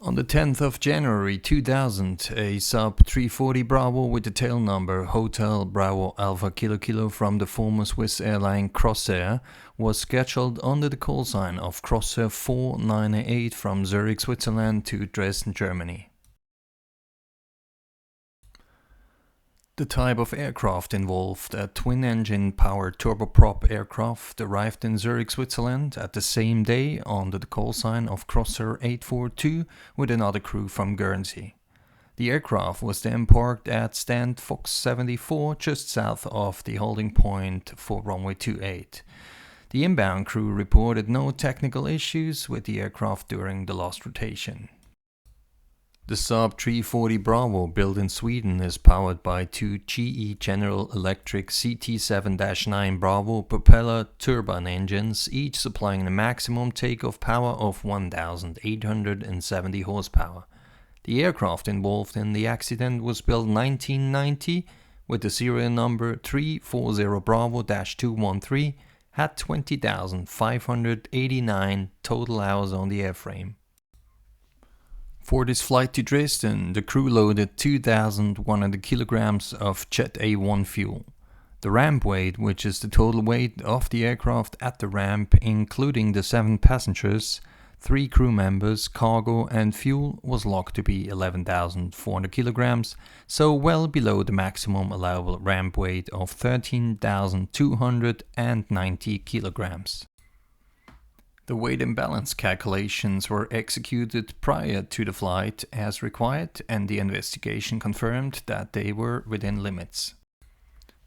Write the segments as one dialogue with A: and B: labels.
A: On the 10th of January 2000, a Sub 340 Bravo with the tail number Hotel Bravo Alpha Kilo Kilo from the former Swiss airline Crossair was scheduled under the call sign of Crossair 498 from Zürich Switzerland to Dresden Germany. The type of aircraft involved, a twin-engine powered turboprop aircraft, arrived in Zürich, Switzerland at the same day under the call sign of Crossair 842 with another crew from Guernsey. The aircraft was then parked at stand Fox 74 just south of the holding point for runway 28. The inbound crew reported no technical issues with the aircraft during the last rotation. The Sub 340 Bravo, built in Sweden, is powered by two GE General Electric CT7-9 Bravo propeller turbine engines, each supplying a maximum takeoff power of 1,870 horsepower. The aircraft involved in the accident was built 1990 with the serial number 340 Bravo-213, had 20,589 total hours on the airframe. For this flight to Dresden, the crew loaded 2,100 kilograms of Jet A1 fuel. The ramp weight, which is the total weight of the aircraft at the ramp, including the 7 passengers, 3 crew members, cargo and fuel, was logged to be 11,400 kilograms, so well below the maximum allowable ramp weight of 13,290 kilograms. The weight and balance calculations were executed prior to the flight as required, and the investigation confirmed that they were within limits.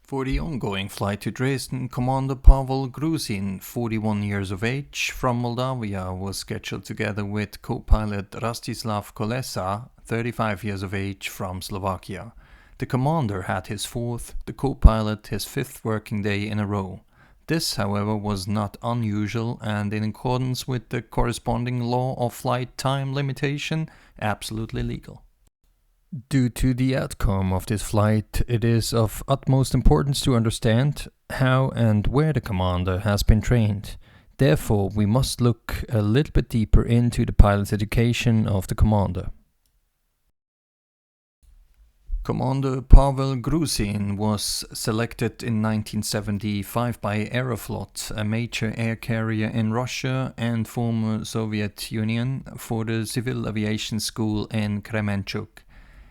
A: For the ongoing flight to Dresden, Commander Pavel Gruzin, 41 years of age, from Moldavia, was scheduled together with co-pilot Rastislav Kolesa, 35 years of age, from Slovakia. The commander had his 4th, the co-pilot his 5th working day in a row. This, however, was not unusual and, in accordance with the corresponding law of flight time limitation, absolutely legal. Due to the outcome of this flight, it is of utmost importance to understand how and where the commander has been trained. Therefore, we must look a little bit deeper into the pilot's education of the commander. Commander Pavel Gruzin was selected in 1975 by Aeroflot, a major air carrier in Russia and former Soviet Union, for the Civil Aviation School in Kremenchuk.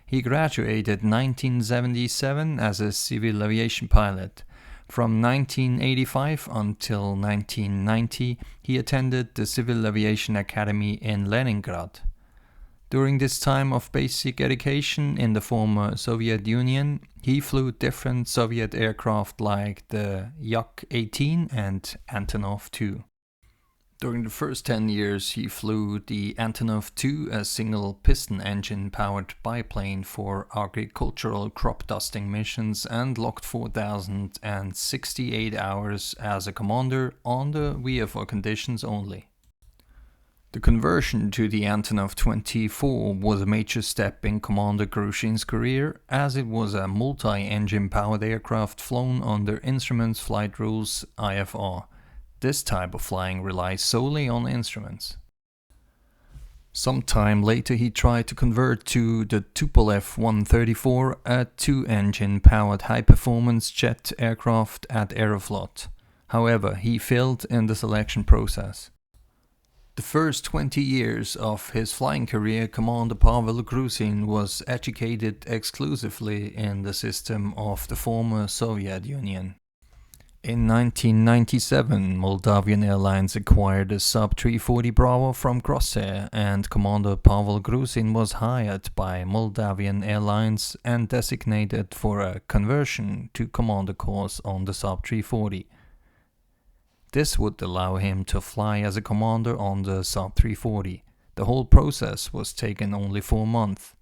A: He graduated in 1977 as a civil aviation pilot. From 1985 until 1990, he attended the Civil Aviation Academy in Leningrad. During this time of basic education in the former Soviet Union, he flew different Soviet aircraft like the Yak-18 and Antonov II. During the first 10 years, he flew the Antonov II, a single piston engine powered biplane for agricultural crop dusting missions, and logged 4,068 hours as a commander on the VFR conditions only. The conversion to the Antonov 24 was a major step in Commander Gruzin's career, as it was a multi-engine powered aircraft flown under Instruments Flight Rules IFR. This type of flying relies solely on instruments. Sometime later he tried to convert to the Tupolev 134, a 2-engine powered high-performance jet aircraft at Aeroflot. However, he failed in the selection process. The first 20 years of his flying career, Commander Pavel Gruzin was educated exclusively in the system of the former Soviet Union. In 1997, Moldavian Airlines acquired a Sub 340 Bravo from Crossair, and Commander Pavel Gruzin was hired by Moldavian Airlines and designated for a conversion to commander course on the Sub 340. This would allow him to fly as a commander on the Sub 340. The whole process was taken only 4 months.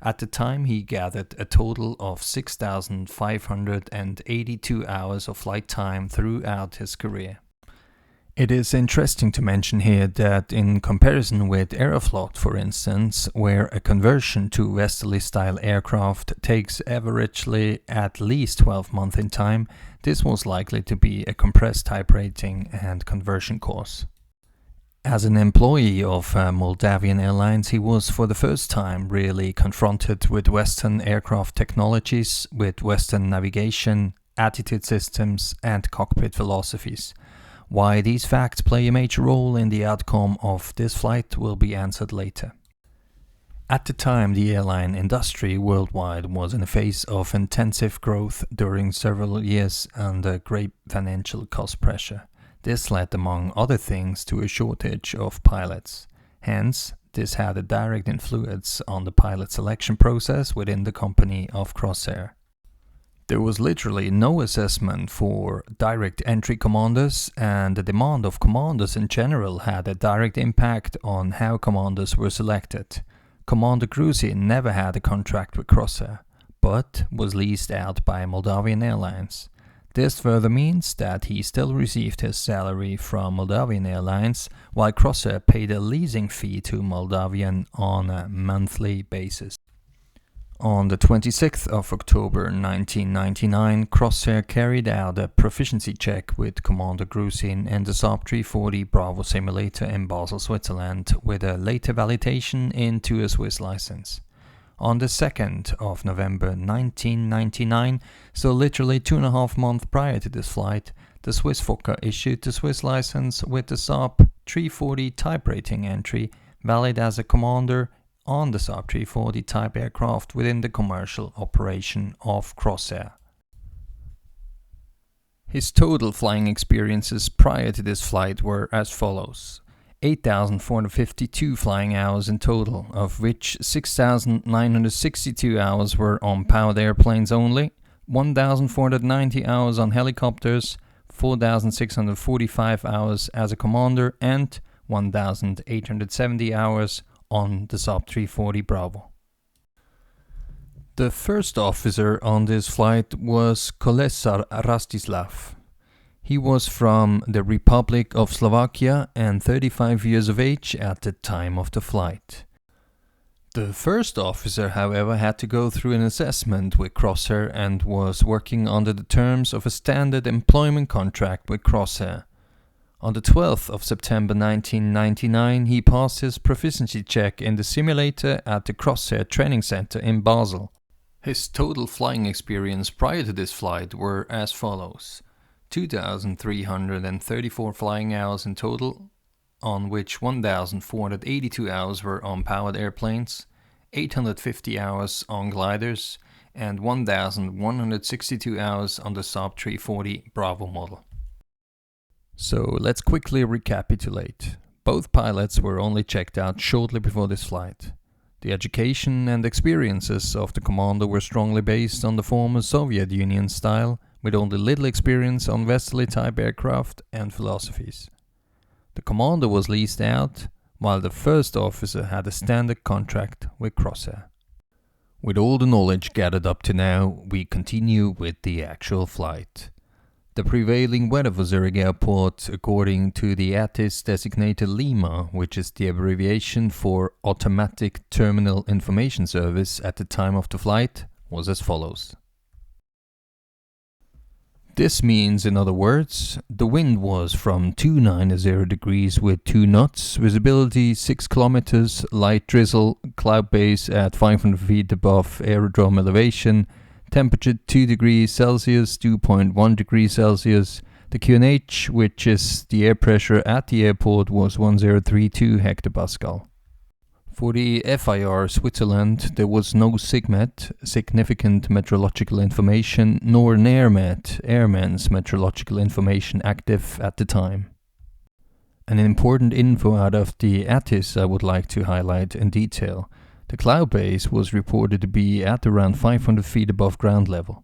A: At the time, he gathered a total of 6,582 hours of flight time throughout his career. It is interesting to mention here that in comparison with Aeroflot, for instance, where a conversion to westerly-style aircraft takes averagely at least 12 months in time, this was likely to be a compressed type rating and conversion course. As an employee of Moldavian Airlines, he was for the first time really confronted with Western aircraft technologies, with Western navigation, attitude systems, and cockpit philosophies. Why these facts play a major role in the outcome of this flight will be answered later. At the time, the airline industry worldwide was in a phase of intensive growth during several years under great financial cost pressure. This led, among other things, to a shortage of pilots. Hence, this had a direct influence on the pilot selection process within the company of Crossair. There was literally no assessment for direct entry commanders, and the demand of commanders in general had a direct impact on how commanders were selected. Commander Grusin never had a contract with Crossair, but was leased out by Moldavian Airlines. This further means that he still received his salary from Moldavian Airlines, while Crossair paid a leasing fee to Moldavian on a monthly basis. On the 26th of October 1999, Crossair carried out a proficiency check with Commander Grusin in the Saab 340 Bravo simulator in Basel, Switzerland, with a later validation into a Swiss license. On the 2nd of November 1999, so literally 2.5 months prior to this flight, the Swiss FOCA issued the Swiss license with the Saab 340 type rating entry, valid as a commander on the Saab 340 type aircraft within the commercial operation of Crossair. His total flying experiences prior to this flight were as follows: 8,452 flying hours in total, of which 6,962 hours were on powered airplanes only, 1,490 hours on helicopters, 4,645 hours as a commander, and 1,870 hours on the Saab 340 Bravo. The first officer on this flight was Kolesar Rastislav. He was from the Republic of Slovakia and 35 years of age at the time of the flight. The first officer, however, had to go through an assessment with Crossair and was working under the terms of a standard employment contract with Crossair. On the 12th of September 1999, he passed his proficiency check in the simulator at the Crossair Training Center in Basel. His total flying experience prior to this flight were as follows: 2,334 flying hours in total, on which 1,482 hours were on powered airplanes, 850 hours on gliders, and 1,162 hours on the Saab 340 Bravo model. So let's quickly recapitulate. Both pilots were only checked out shortly before this flight. The education and experiences of the commander were strongly based on the former Soviet Union style, with only little experience on westerly type aircraft and philosophies. The commander was leased out, while the first officer had a standard contract with Crossair. With all the knowledge gathered up to now, we continue with the actual flight. The prevailing weather for Zurich Airport, according to the ATIS designated Lima, which is the abbreviation for Automatic Terminal Information Service at the time of the flight, was as follows. This means, in other words, the wind was from 290 degrees with 2 knots, visibility 6 kilometers, light drizzle, cloud base at 500 feet above aerodrome elevation, temperature 2 degrees Celsius, 2.1 degrees Celsius. The QNH, which is the air pressure at the airport, was 1032 hectopascal. For the FIR Switzerland, there was no SIGMET, significant meteorological information, nor NAIRMET, airman's meteorological information, active at the time. An important info out of the ATIS I would like to highlight in detail. The cloud base was reported to be at around 500 feet above ground level.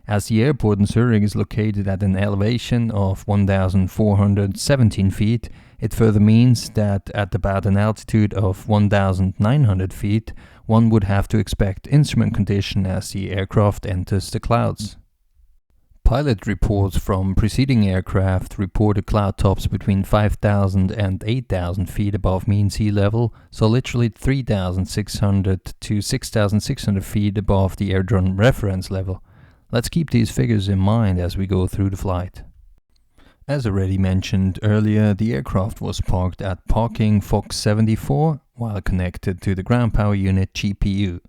A: As the airport in Zurich is located at an elevation of 1,417 feet, it further means that at about an altitude of 1,900 feet, one would have to expect instrument condition as the aircraft enters the clouds. Pilot reports from preceding aircraft reported cloud tops between 5,000 and 8,000 feet above mean sea level, so literally 3,600 to 6,600 feet above the airdrome reference level. Let's keep these figures in mind as we go through the flight. As already mentioned earlier, the aircraft was parked at parking Fox 74 while connected to the ground power unit GPU.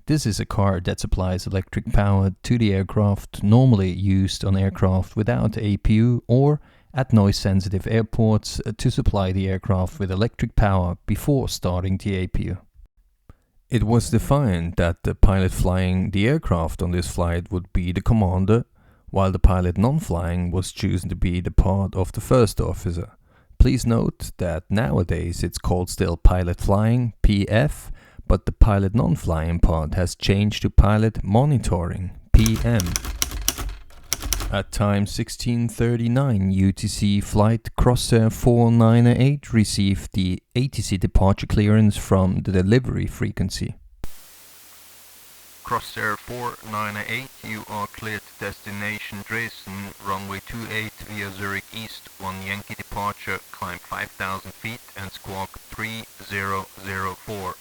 A: This is a card that supplies electric power to the aircraft, normally used on aircraft without APU or at noise-sensitive airports to supply the aircraft with electric power before starting the APU. It was defined that the pilot flying the aircraft on this flight would be the commander, while the pilot non-flying was chosen to be the part of the first officer. Please note that nowadays it's called still pilot flying, PF, but the pilot non-flying part has changed to pilot monitoring, PM. At time 1639 UTC flight Crossair 498 received the ATC departure clearance from the delivery frequency.
B: Crossair 498, you are cleared to destination Dresden, runway 28 via Zurich East, 1 Yankee departure, climb 5,000 feet and squawk 3004.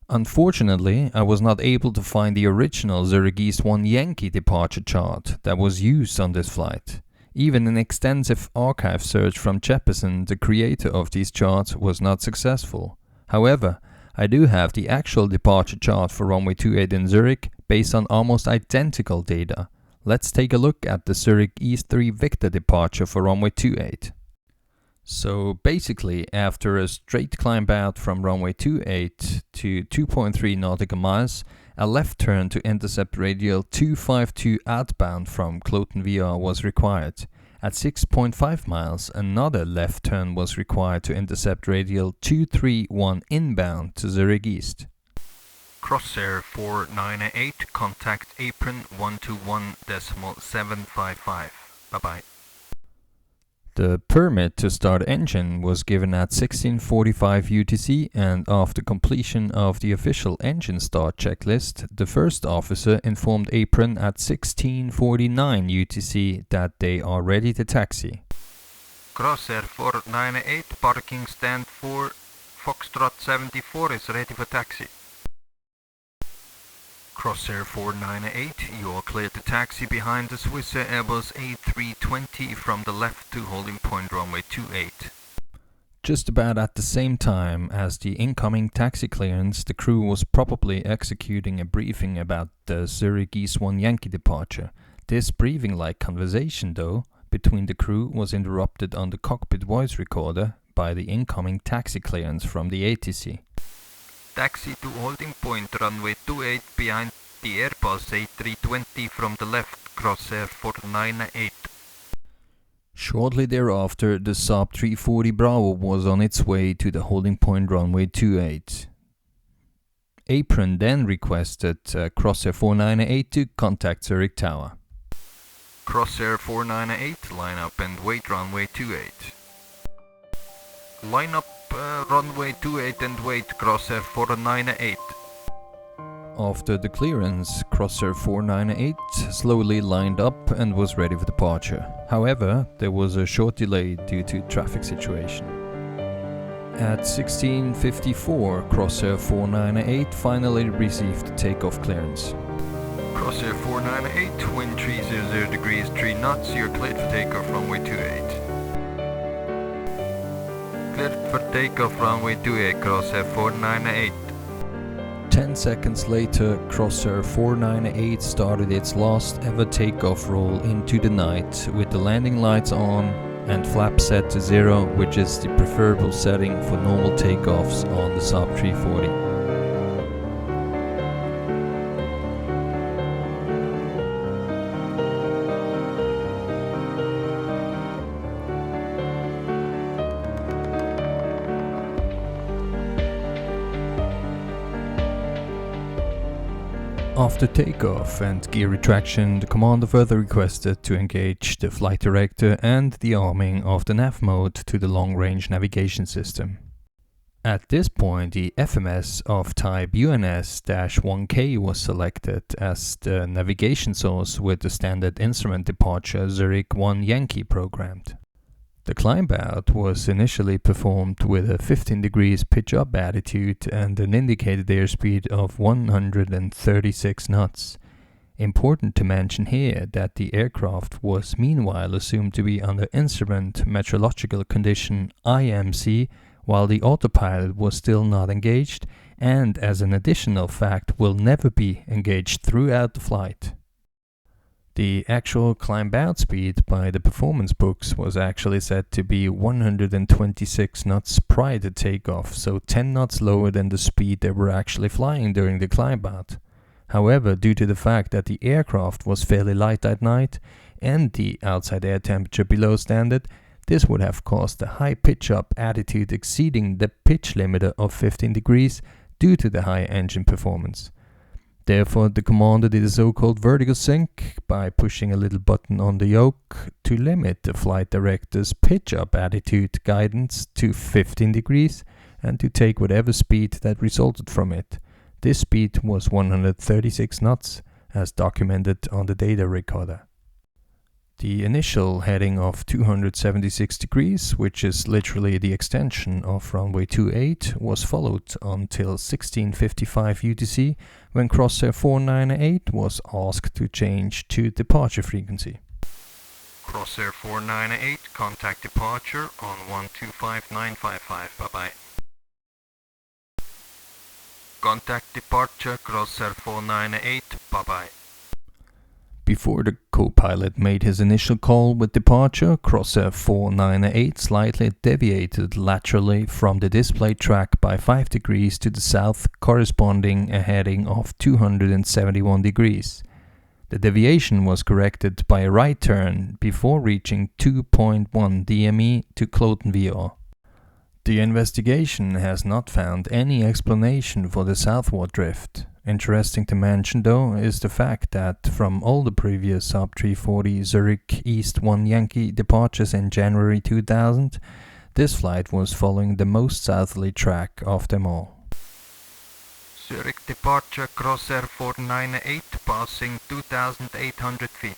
A: Unfortunately, I was not able to find the original Zurich East 1 Yankee departure chart that was used on this flight. Even an extensive archive search from Jeppesen, the creator of these charts, was not successful. However, I do have the actual departure chart for runway 28 in Zurich based on almost identical data. Let's take a look at the Zurich East 3 Victor departure for runway 28. So basically, after a straight climb out from runway 28 to 2.3 nautical miles, a left turn to intercept radial 252 outbound from Cloten VR was required. At 6.5 miles, another left turn was required to intercept radial 231 inbound to Zurich East.
B: Crossair 498, contact apron 121.755. Bye-bye.
A: The permit to start engine was given at 16:45 UTC, and after completion of the official engine start checklist, the first officer informed apron at 16:49 UTC that they are ready to taxi.
B: Crossair 498, parking stand 4, Foxtrot 74 is ready for taxi. Crossair 498, you are cleared to taxi behind the Swissair Airbus A320 from the left to holding point runway 28.
A: Just about at the same time as the incoming taxi clearance, the crew was probably executing a briefing about the Zurich East 1 Yankee departure. This briefing-like conversation, though, between the crew was interrupted on the cockpit voice recorder by the incoming taxi clearance from the ATC.
B: Taxi to holding point runway 28 behind the Airbus A320 from the left, Crossair 498.
A: Shortly thereafter, the Saab 340 Bravo was on its way to the holding point runway 28. Apron then requested Crossair 498 to contact Zurich Tower.
B: Crossair 498, line up and wait runway 28. Line up runway 28 and wait, Crossair 498.
A: After the clearance, Crossair 498 slowly lined up and was ready for departure. However, there was a short delay due to traffic situation. At 16:54, Crossair 498 finally received takeoff clearance.
B: Crossair 498, wind 300 degrees 3 knots, you're cleared for takeoff runway 28. Cleared for takeoff runway 28, Crossair 498.
A: 10 seconds later, Crossair 498 started its last ever takeoff roll into the night with the landing lights on and flaps set to 0, which is the preferable setting for normal takeoffs on the Saab 340. After takeoff and gear retraction, the commander further requested to engage the flight director and the arming of the nav mode to the long-range navigation system. At this point, the FMS of type UNS-1K was selected as the navigation source with the standard instrument departure Zurich 1 Yankee programmed. The climb-out was initially performed with a 15 degrees pitch-up attitude and an indicated airspeed of 136 knots. Important to mention here that the aircraft was meanwhile assumed to be under Instrument Meteorological Condition IMC, while the autopilot was still not engaged, and as an additional fact will never be engaged throughout the flight. The actual climb-out speed by the performance books was actually set to be 126 knots prior to takeoff, so 10 knots lower than the speed they were actually flying during the climb-out. However, due to the fact that the aircraft was fairly light at night and the outside air temperature below standard, this would have caused a high pitch-up attitude exceeding the pitch limiter of 15 degrees due to the high engine performance. Therefore, the commander did a so-called vertical sync by pushing a little button on the yoke to limit the flight director's pitch-up attitude guidance to 15 degrees and to take whatever speed that resulted from it. This speed was 136 knots, as documented on the data recorder. The initial heading of 276 degrees, which is literally the extension of runway 28, was followed until 16:55 UTC, when Crossair 498 was asked to change to departure frequency.
B: Crossair 498, contact departure on 125955, bye-bye. Contact departure, Crossair 498, bye-bye.
A: Before the co-pilot made his initial call with departure, Crossair 498 slightly deviated laterally from the display track by 5 degrees to the south, corresponding a heading of 271 degrees. The deviation was corrected by a right turn before reaching 2.1 DME to Clotenvier. The investigation has not found any explanation for the southward drift. Interesting to mention, though, is the fact that from all the previous sub 340 Zürich East 1 Yankee departures in January 2000, this flight was following the most southerly track of them all.
B: Zürich departure, Crossair 498, passing 2,800 feet.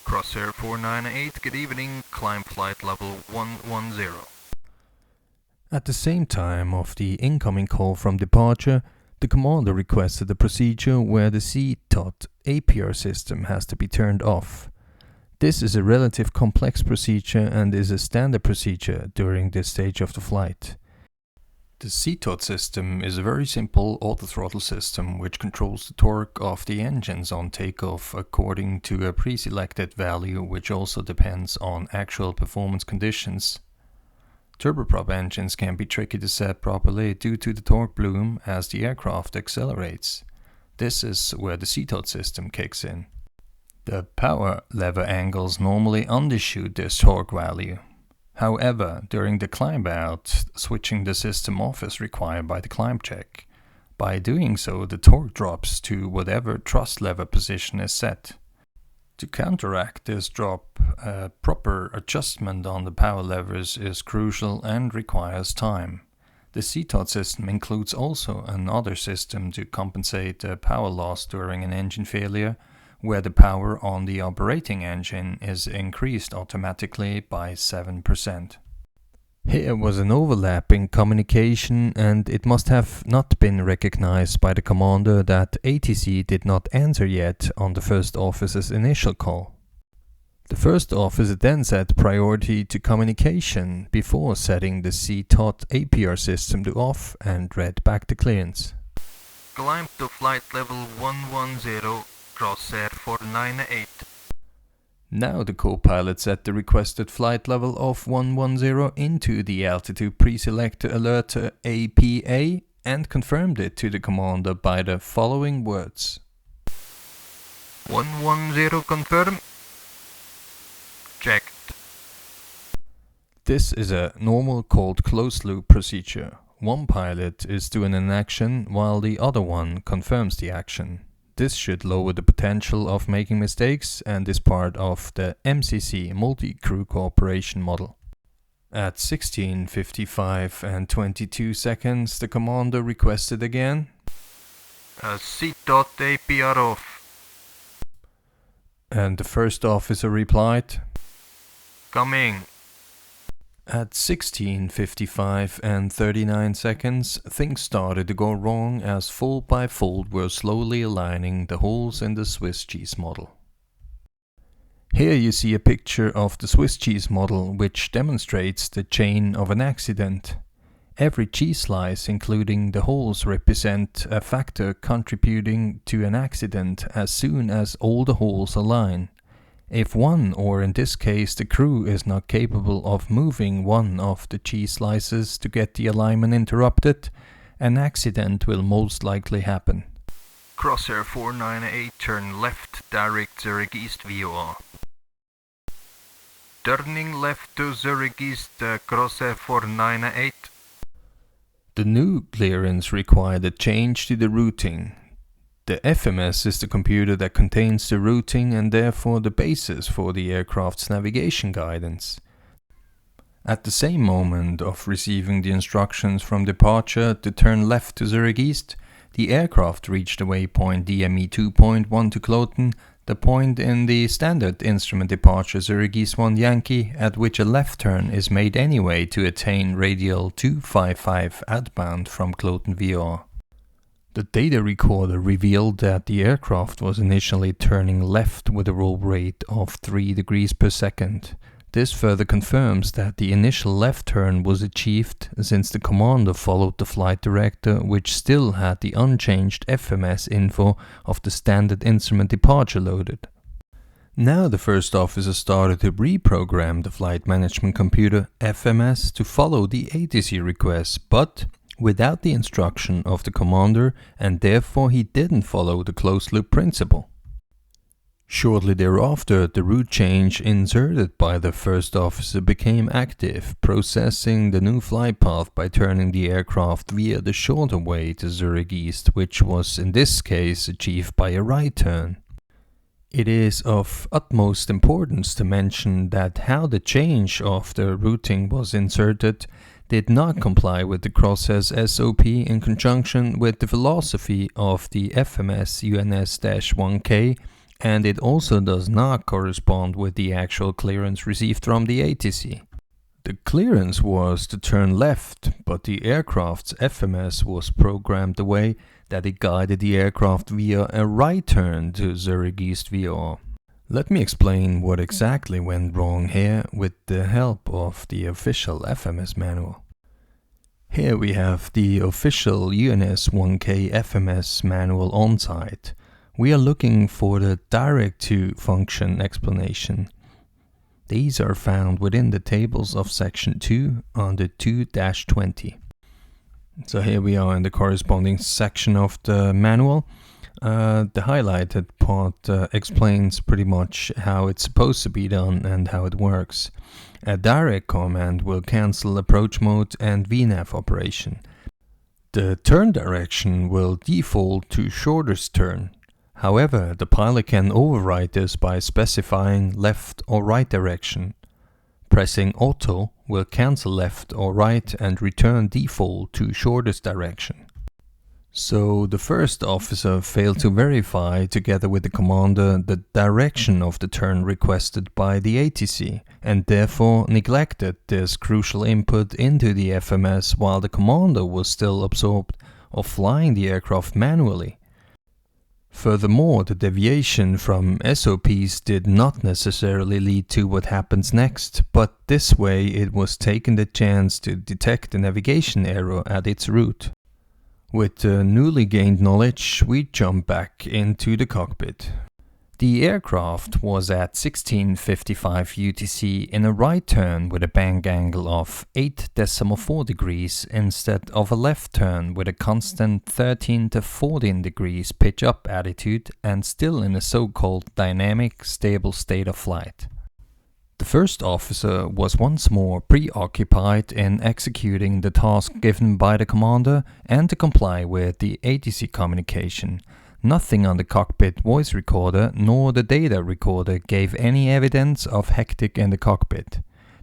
B: Crossair 498, good evening, climb flight level 110.
A: At the same time of the incoming call from departure, the commander requested a procedure where the SUST APR system has to be turned off. This is a relative complex procedure and is a standard procedure during this stage of the flight. The SUST system is a very simple autothrottle system which controls the torque of the engines on takeoff according to a pre-selected value, which also depends on actual performance conditions. Turboprop engines can be tricky to set properly due to the torque bloom as the aircraft accelerates. This is where the SUST system kicks in. The power lever angles normally undershoot this torque value. However, during the climb out, switching the system off is required by the climb check. By doing so, the torque drops to whatever thrust lever position is set. To counteract this drop, a proper adjustment on the power levers is crucial and requires time. The SUST system includes also another system to compensate the power loss during an engine failure, where the power on the operating engine is increased automatically by 7%. Here was an overlap in communication, and it must have not been recognized by the commander that ATC did not answer yet on the first officer's initial call. The first officer then set priority to communication before setting the SUST APR system to off and read back the clearance.
B: Climb to flight level 110, Crossair 498.
A: Now the co-pilot set the requested flight level of 110 into the altitude pre-selector alerter APA and confirmed it to the commander by the following words.
B: 110 confirm. Checked.
A: This is a normal called closed loop procedure. One pilot is doing an action while the other one confirms the action. This should lower the potential of making mistakes and is part of the MCC multi-crew cooperation model. At 16:55 and 22 seconds, the commander requested again.
B: SUST APR off.
A: And the first officer replied.
B: Coming.
A: At 16:55 and 39 seconds, things started to go wrong as fold by fold were slowly aligning the holes in the Swiss cheese model. Here you see a picture of the Swiss cheese model, which demonstrates the chain of an accident. Every cheese slice, including the holes, represent a factor contributing to an accident as soon as all the holes align. If one, or in this case the crew, is not capable of moving one of the cheese slices to get the alignment interrupted, an accident will most likely happen.
B: Crossair 498, turn left, direct Zurich East VOR. Turning left to Zurich East, Crossair 498.
A: The new clearance required a change to the routing. The FMS is the computer that contains the routing and therefore the basis for the aircraft's navigation guidance. At the same moment of receiving the instructions from departure to turn left to Zurich East, the aircraft reached the waypoint DME 2.1 to Kloten, the point in the standard instrument departure Zurich East 1 Yankee at which a left turn is made anyway to attain radial 255 outbound from Kloten VOR. The data recorder revealed that the aircraft was initially turning left with a roll rate of 3 degrees per second. This further confirms that the initial left turn was achieved since the commander followed the flight director, which still had the unchanged FMS info of the standard instrument departure loaded. Now the first officer started to reprogram the flight management computer FMS to follow the ATC request, but without the instruction of the commander, and therefore he didn't follow the closed loop principle. Shortly thereafter, the route change inserted by the first officer became active, processing the new flight path by turning the aircraft via the shorter way to Zurich East, which was in this case achieved by a right turn. It is of utmost importance to mention that how the change of the routing was inserted did not comply with the Crossair's SOP in conjunction with the philosophy of the FMS UNS-1K, and it also does not correspond with the actual clearance received from the ATC. The clearance was to turn left, but the aircraft's FMS was programmed the way that it guided the aircraft via a right turn to Zurich East VOR. Let me explain what exactly went wrong here with the help of the official FMS manual. Here we have the official UNS-1K FMS manual on site. We are looking for the direct-to function explanation. These are found within the tables of section 2 under 2-20. So here we are in the corresponding section of the manual. The highlighted part explains pretty much how it's supposed to be done and how it works. A direct command will cancel approach mode and VNAV operation. The turn direction will default to shortest turn. However, the pilot can override this by specifying left or right direction. Pressing auto will cancel left or right and return default to shortest direction. So the first officer failed to verify, together with the commander, the direction of the turn requested by the ATC, and therefore neglected this crucial input into the FMS while the commander was still absorbed of flying the aircraft manually. Furthermore, the deviation from SOPs did not necessarily lead to what happens next, but this way it was taking the chance to detect the navigation error at its root. With the newly gained knowledge, we jump back into the cockpit. The aircraft was at 16:55 UTC in a right turn with a bank angle of 8.4 degrees instead of a left turn with a constant 13 to 14 degrees pitch up attitude and still in a so-called dynamic stable state of flight. The first officer was once more preoccupied in executing the task given by the commander and to comply with the ATC communication. Nothing on the cockpit voice recorder nor the data recorder gave any evidence of hectic in the cockpit.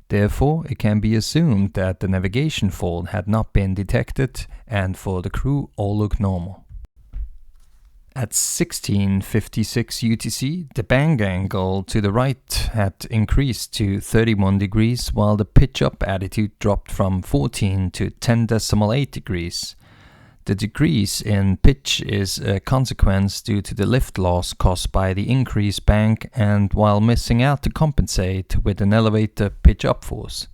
A: Therefore, it can be assumed that the navigation fault had not been detected and for the crew all looked normal. At 16:56 UTC, the bang angle to the right had increased to 31 degrees, while the pitch-up attitude dropped from 14 to 10.8 degrees. The decrease in pitch is a consequence due to the lift loss caused by the increased bang and while missing out to compensate with an elevated pitch-up force.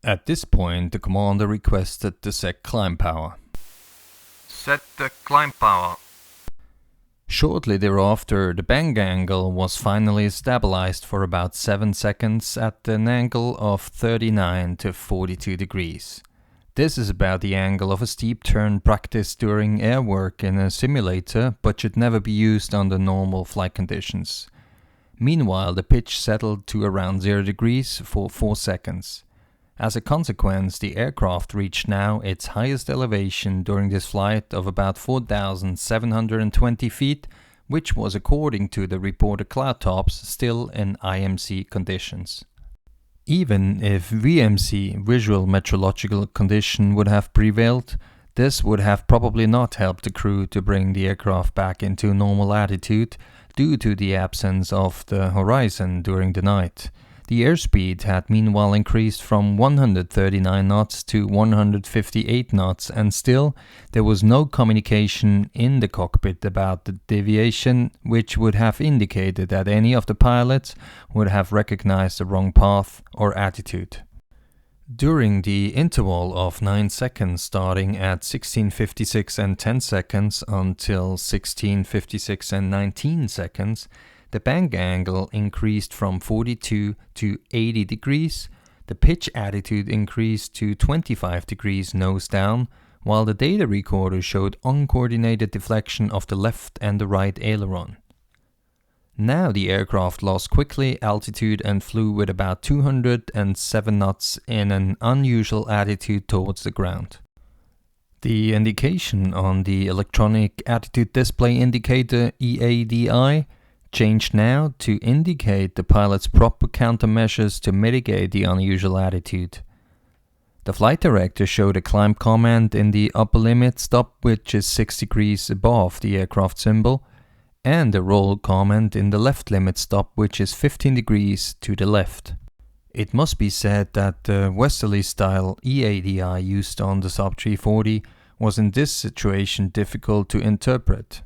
A: At this point, the commander requested the set climb power.
B: Set the climb power.
A: Shortly thereafter, the bang angle was finally stabilized for about 7 seconds at an angle of 39 to 42 degrees. This is about the angle of a steep turn practiced during airwork in a simulator, but should never be used under normal flight conditions. Meanwhile, the pitch settled to around 0 degrees for 4 seconds. As a consequence, the aircraft reached now its highest elevation during this flight of about 4,720 feet, which was, according to the reported cloud tops, still in IMC conditions. Even if VMC, visual meteorological condition, would have prevailed, this would have probably not helped the crew to bring the aircraft back into normal attitude due to the absence of the horizon during the night. The airspeed had meanwhile increased from 139 knots to 158 knots, and still there was no communication in the cockpit about the deviation, which would have indicated that any of the pilots would have recognized the wrong path or attitude. During the interval of 9 seconds starting at 16:56 and 10 seconds until 16:56 and 19 seconds, the bang angle increased from 42 to 80 degrees, the pitch attitude increased to 25 degrees nose down, while the data recorder showed uncoordinated deflection of the left and the right aileron. Now the aircraft lost quickly altitude and flew with about 207 knots in an unusual attitude towards the ground. The indication on the electronic attitude display indicator EADI changed now to indicate the pilot's proper countermeasures to mitigate the unusual attitude. The flight director showed a climb command in the upper limit stop, which is 6 degrees above the aircraft symbol, and a roll command in the left limit stop, which is 15 degrees to the left. It must be said that the westerly style EADI used on the Sub 340 was in this situation difficult to interpret.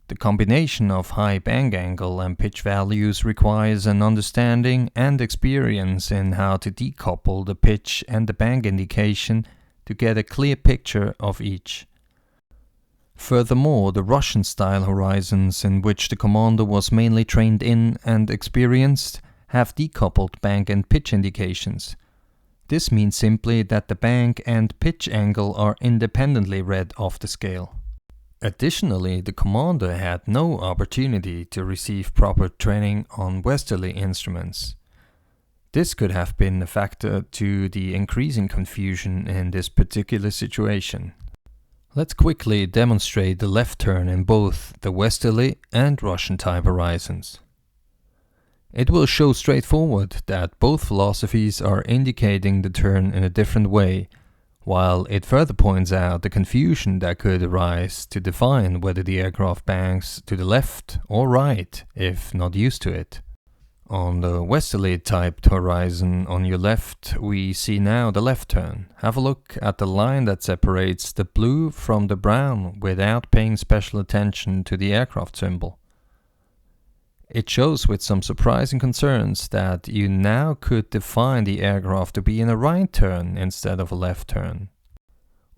A: The combination of high bang angle and pitch values requires an understanding and experience in how to decouple the pitch and the bang indication to get a clear picture of each. Furthermore, the Russian-style horizons, in which the commander was mainly trained in and experienced, have decoupled bang and pitch indications. This means simply that the bang and pitch angle are independently read off the scale. Additionally, the commander had no opportunity to receive proper training on westerly instruments. This could have been a factor to the increasing confusion in this particular situation. Let's quickly demonstrate the left turn in both the westerly and Russian type horizons. It will show straightforward that both philosophies are indicating the turn in a different way, while it further points out the confusion that could arise to define whether the aircraft bangs to the left or right if not used to it. On the westerly typed horizon on your left, we see now the left turn. Have a look at the line that separates the blue from the brown without paying special attention to the aircraft symbol. It shows with some surprising concerns that you now could define the aircraft to be in a right turn instead of a left turn.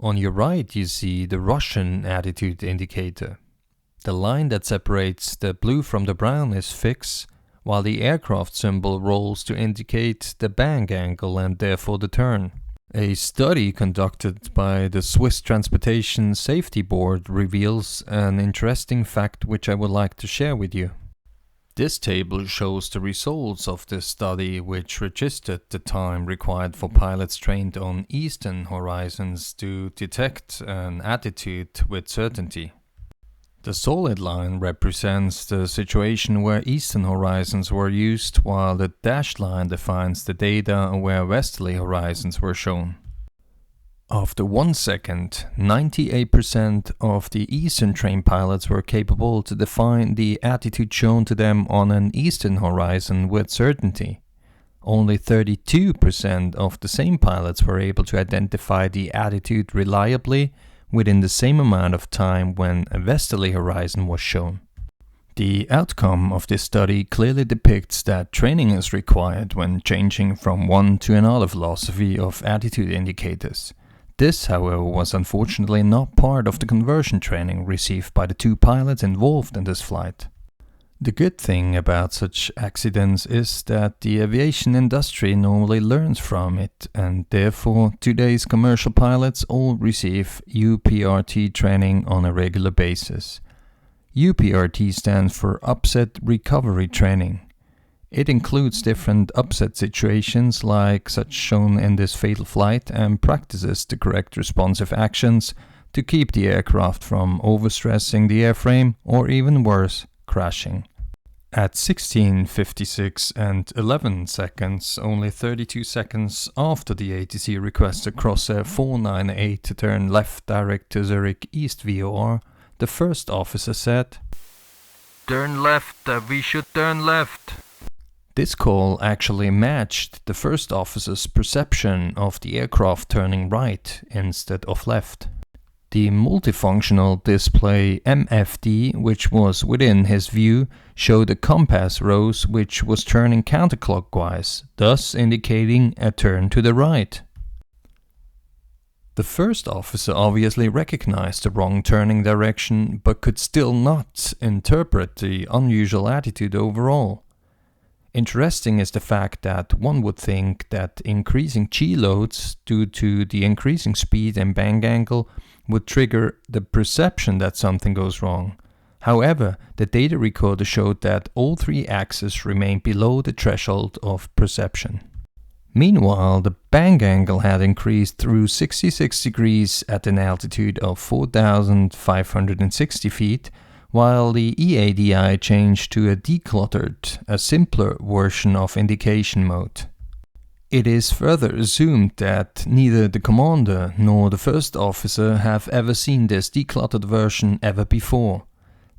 A: On your right you see the Russian attitude indicator. The line that separates the blue from the brown is fixed, while the aircraft symbol rolls to indicate the bang angle and therefore the turn. A study conducted by the Swiss Transportation Safety Board reveals an interesting fact which I would like to share with you. This table shows the results of this study, which registered the time required for pilots trained on eastern horizons to detect an attitude with certainty. The solid line represents the situation where eastern horizons were used, while the dashed line defines the data where westerly horizons were shown. After 1 second, 98% of the eastern train pilots were capable to define the attitude shown to them on an eastern horizon with certainty. Only 32% of the same pilots were able to identify the attitude reliably within the same amount of time when a westerly horizon was shown. The outcome of this study clearly depicts that training is required when changing from one to another philosophy of attitude indicators. This, however, was unfortunately not part of the conversion training received by the 2 pilots involved in this flight. The good thing about such accidents is that the aviation industry normally learns from it, and therefore today's commercial pilots all receive UPRT training on a regular basis. UPRT stands for Upset Recovery Training. It includes different upset situations like such shown in this fatal flight and practices the correct responsive actions to keep the aircraft from overstressing the airframe or even worse, crashing. At 16:56 and 11 seconds, only 32 seconds after the ATC requested Crossair 498 to turn left direct to Zürich East VOR, the first officer said,
B: "Turn left, we should turn left."
A: This call actually matched the first officer's perception of the aircraft turning right instead of left. The multifunctional display MFD, which was within his view, showed a compass rose which was turning counterclockwise, thus indicating a turn to the right. The first officer obviously recognized the wrong turning direction, but could still not interpret the unusual attitude overall. Interesting is the fact that one would think that increasing G loads due to the increasing speed and bang angle would trigger the perception that something goes wrong. However, the data recorder showed that all 3 axes remained below the threshold of perception. Meanwhile, the bang angle had increased through 66 degrees at an altitude of 4,560 feet, while the EADI changed to a decluttered, a simpler version of indication mode. It is further assumed that neither the commander nor the first officer have ever seen this decluttered version ever before.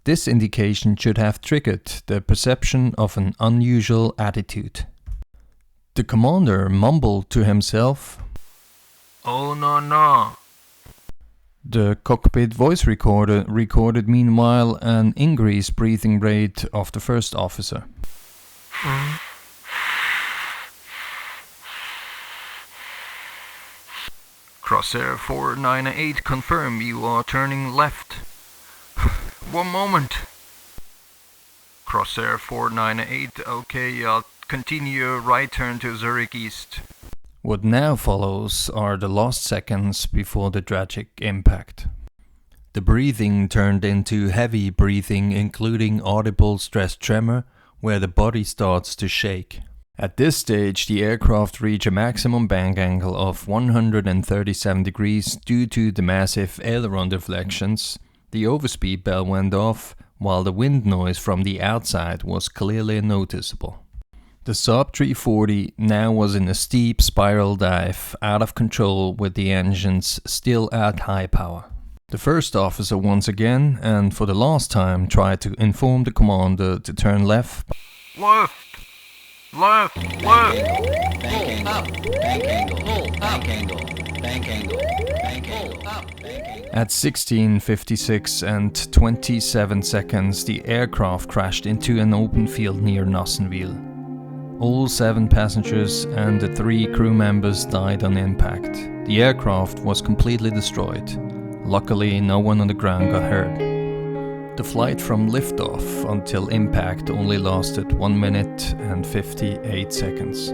A: This indication should have triggered the perception of an unusual attitude. The commander mumbled to himself,
B: "Oh no.
A: The cockpit voice recorder recorded meanwhile an increased breathing rate of the first officer.
B: Crossair 498, confirm you are turning left. One moment. Crossair 498, okay, I'll continue right turn to Zürich East.
A: What now follows are the last seconds before the tragic impact. The breathing turned into heavy breathing, including audible stress tremor, where the body starts to shake. At this stage, the aircraft reached a maximum bang angle of 137 degrees due to the massive aileron deflections. The overspeed bell went off, while the wind noise from the outside was clearly noticeable. The Saab 340 now was in a steep spiral dive, out of control with the engines still at high power. The first officer once again, and for the last time, tried to inform the commander to turn left.
B: Left! Left! Left!
C: Bank angle, bank angle, bank angle, bank angle, bank angle,
A: At 16:56 and 27 seconds, the aircraft crashed into an open field near Nassenwil. All 7 passengers and the 3 crew members died on impact. The aircraft was completely destroyed. Luckily, no one on the ground got hurt. The flight from liftoff until impact only lasted 1 minute and 58 seconds.